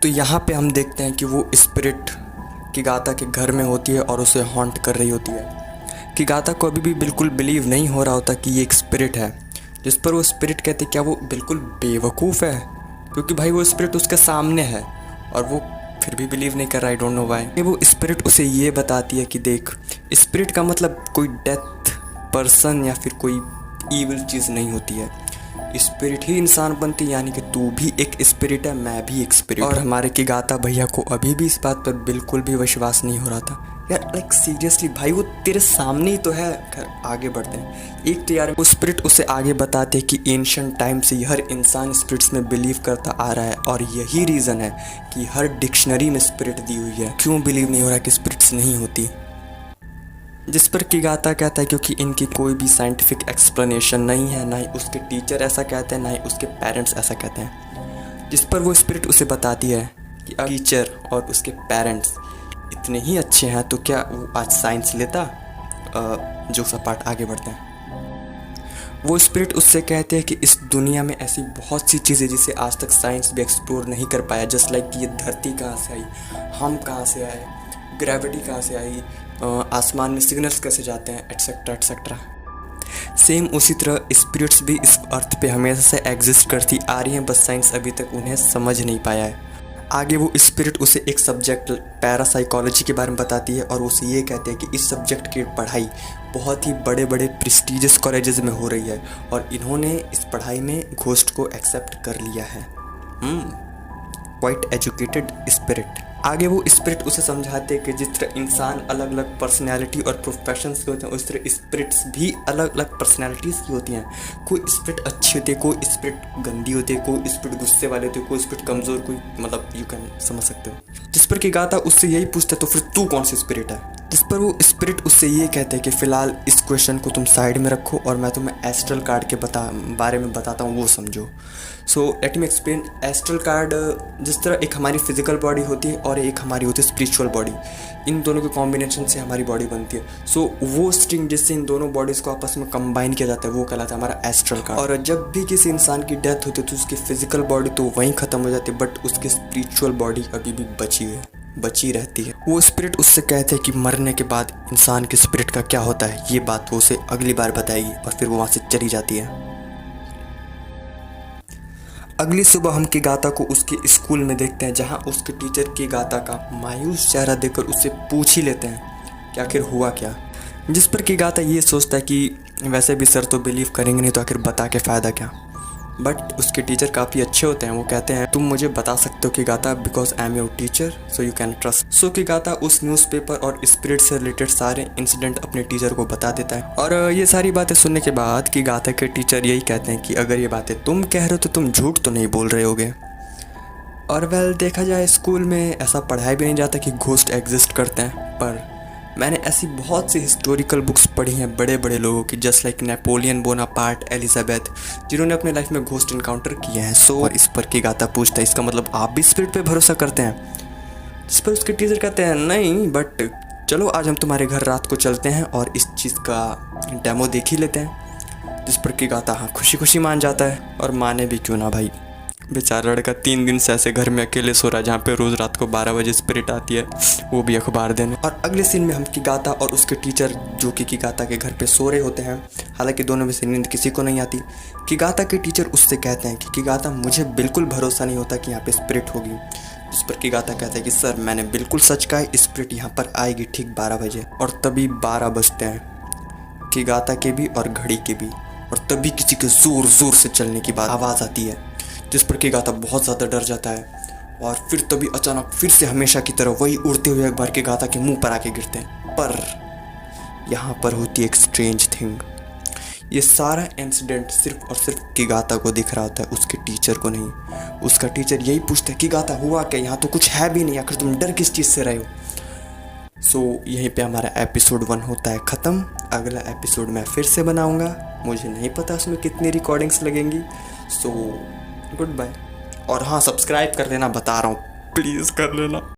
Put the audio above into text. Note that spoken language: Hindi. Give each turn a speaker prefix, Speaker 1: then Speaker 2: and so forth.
Speaker 1: तो यहाँ पे हम देखते हैं कि वो स्पिरिट किगाता के घर में होती है और उसे हॉन्ट कर रही होती है। किगाता को अभी भी बिल्कुल बिलीव नहीं हो रहा होता कि ये एक स्पिरिट है, जिस पर वो स्पिरिट कहती क्या वो बिल्कुल बेवकूफ़ है, क्योंकि भाई वो स्पिरिट उसके सामने है और वो फिर भी बिलीव नहीं कर रहा। I don't know why. वो स्पिरिट उसे ये बताती है कि देख, स्पिरिट का मतलब कोई डेथ पर्सन या फिर कोई ईविल चीज़ नहीं होती है। स्पिरिट ही इंसान बनती है, यानी कि तू भी एक स्पिरिट है, मैं भी एक स्पिरिट। और हमारे किगाता भैया को अभी भी इस बात पर बिल्कुल भी विश्वास नहीं हो रहा था। यार लाइक सीरियसली भाई, वो तेरे सामने ही तो है। आगे बढ़ते हैं। एक तो यार वो स्पिरिट उसे आगे बताते हैं कि एंशिएंट टाइम से हर इंसान स्पिरिट्स में बिलीव करता आ रहा है और यही रीज़न है कि हर डिक्शनरी में स्पिरिट दी हुई है। क्यों बिलीव नहीं हो रहा कि स्पिरिट्स नहीं होती? जिस पर किगाता कहता है क्योंकि इनकी कोई भी साइंटिफिक एक्सप्लेनेशन नहीं है, ना ही उसके टीचर ऐसा कहते हैं, ना ही उसके पेरेंट्स ऐसा कहते हैं। जिस पर वो स्पिरिट उसे बताती है कि टीचर और उसके पेरेंट्स इतने ही अच्छे हैं तो क्या वो आज साइंस लेता। जो सा पार्ट आगे बढ़ते हैं। वो स्पिरिट उससे कहते हैं कि इस दुनिया में ऐसी बहुत सी चीज़ें जिसे आज तक साइंस भी एक्सप्लोर नहीं कर पाया, जस्ट लाइक कि ये धरती कहाँ से आई, हम कहाँ से आए, ग्रेविटी कहाँ से आई, आसमान में सिग्नल्स कैसे जाते हैं, एट्सेट्रा एट्सेट्रा। सेम उसी तरह स्पिरिट्स भी इस अर्थ पे हमेशा से एग्जिस्ट करती आ रही हैं, बस साइंस अभी तक उन्हें समझ नहीं पाया है। आगे वो स्पिरिट उसे एक सब्जेक्ट पैरासाइकोलॉजी के बारे में बताती है और उसे ये कहते हैं कि इस सब्जेक्ट की पढ़ाई बहुत ही बड़े बड़े प्रेस्टीजियस कॉलेजेस में हो रही है और इन्होंने इस पढ़ाई में घोस्ट को एक्सेप्ट कर लिया है। Quite educated spirit. आगे वो स्पिरिट उसे समझाते हैं कि जिस तरह इंसान अलग अलग पर्सनैलिटी और प्रोफेशंस के होते हैं, उस तरह स्पिरिट्स भी अलग अलग पर्सनैलिटीज़ की होती हैं। कोई स्पिरिट अच्छी होती है, कोई स्पिरिट गंदी होती है, कोई स्पिरिट गुस्से वाले होते हैं, कोई स्पिरिट कमज़ोर, कोई मतलब यू कैन समझ सकते हो। जिस पर किगाता उससे यही पूछता है तो फिर तू कौन सी स्पिरिट है? जिस पर वो स्पिरिट उससे ये कहते हैं कि फ़िलहाल इस क्वेश्चन को तुम साइड में रखो और मैं तुम्हें एस्ट्रल कार्ड के बारे में बताता हूँ, वो समझो। So let me explain. Astral card जिस तरह एक हमारी फिजिकल बॉडी होती है और एक हमारी होती है स्पिरिचुअल बॉडी, इन दोनों के कॉम्बिनेशन से हमारी बॉडी बनती है। सो वो स्ट्रिंग जिससे इन दोनों बॉडीज़ को आपस में कंबाइन किया जाता है वो कहलाता है हमारा एस्ट्रल कार्ड। और जब भी किसी इंसान की डेथ होती है तो उसकी फिजिकल बॉडी तो वहीं ख़त्म हो जाती है, बट उसकी स्पिरिचुअल बॉडी अभी भी बची रहती है। वो स्पिरिट उससे कहते हैं कि मरने के बाद इंसान की स्पिरिट का क्या होता है, ये बात वो उसे अगली बार बताएगी और फिर वो वहाँ से चली जाती है। अगली सुबह हम किगाता को उसके स्कूल में देखते हैं, जहाँ उसके टीचर किगाता का मायूस चेहरा देखकर उससे पूछ ही लेते हैं कि आखिर हुआ क्या। जिस पर किगाता ये सोचता है कि वैसे भी सर तो बिलीव करेंगे नहीं तो आखिर बता के फ़ायदा क्या। बट उसके टीचर काफ़ी अच्छे होते हैं। वो कहते हैं तुम मुझे बता सकते हो किगाता, because I am your teacher so you can trust. So किगाता उस न्यूज़पेपर और स्पिरिट से रिलेटेड सारे इंसिडेंट अपने टीचर को बता देता है। और ये सारी बातें सुनने के बाद किगाता के टीचर यही कहते हैं कि अगर ये बातें तुम कह रहे हो तो तुम झूठ तो नहीं बोल रहे होगे। और वेल देखा जाए स्कूल में ऐसा पढ़ाया भी नहीं जाता कि घोस्ट एग्जिस्ट करते हैं, पर मैंने ऐसी बहुत सी हिस्टोरिकल बुक्स पढ़ी हैं बड़े बड़े लोगों की, just like Napoleon Bonaparte, Elizabeth, जिन्होंने अपने लाइफ में घोस्ट इनकाउंटर किए हैं। सो और इस पर किगाता पूछता है इसका मतलब आप भी स्पिरिट पे भरोसा करते हैं? जिस पर उसके टीचर कहते हैं नहीं, बट चलो आज हम तुम्हारे घर रात को चलते हैं और इस चीज़ का डेमो देख ही लेते हैं। जिस पर किगाता हाँ खुशी खुशी मान जाता है, और माने भी क्यों ना भाई, बेचारा लड़का 3 दिन से ऐसे घर में अकेले सो रहा है जहाँ पे रोज़ रात को 12 बजे स्पिरिट आती है, वो भी अखबार देने। और अगले सीन में हम किगाता और उसके टीचर जो कि किगाता के घर पे सो रहे होते हैं, हालांकि दोनों में से नींद किसी को नहीं आती। किगाता के टीचर उससे कहते हैं कि किगाता मुझे बिल्कुल भरोसा नहीं होता कि यहाँ पे स्पिरिट होगी। जिस पर किगाता कहता है कि सर मैंने बिल्कुल सच कहा है, स्पिरिट यहाँ पर आएगी ठीक 12 बजे। और तभी 12 बजते हैं, किगाता के भी और घड़ी के भी, और तभी किसी के ज़ोर ज़ोर से चलने की आवाज़ आती है। जिस पर किगाता बहुत ज़्यादा डर जाता है और फिर तभी अचानक फिर से हमेशा की तरह वही उड़ते हुए अखबार किगाता के मुंह पर आके गिरते हैं। पर यहाँ पर होती एक स्ट्रेंज थिंग। ये सारा इंसिडेंट सिर्फ और सिर्फ किगाता को दिख रहा होता है, उसके टीचर को नहीं। उसका टीचर यही पूछता है किगाता हुआ क्या, यहाँ तो कुछ है भी नहीं, आखिर तुम डर किस चीज़ से रहे हो। सो यहीं पे हमारा एपिसोड 1 होता है ख़त्म। अगला एपिसोड मैं फिर से बनाऊँगा, मुझे नहीं पता उसमें कितनी रिकॉर्डिंग्स लगेंगी। So goodbye. और हाँ सब्सक्राइब कर लेना, बता रहा हूँ, प्लीज़ कर लेना।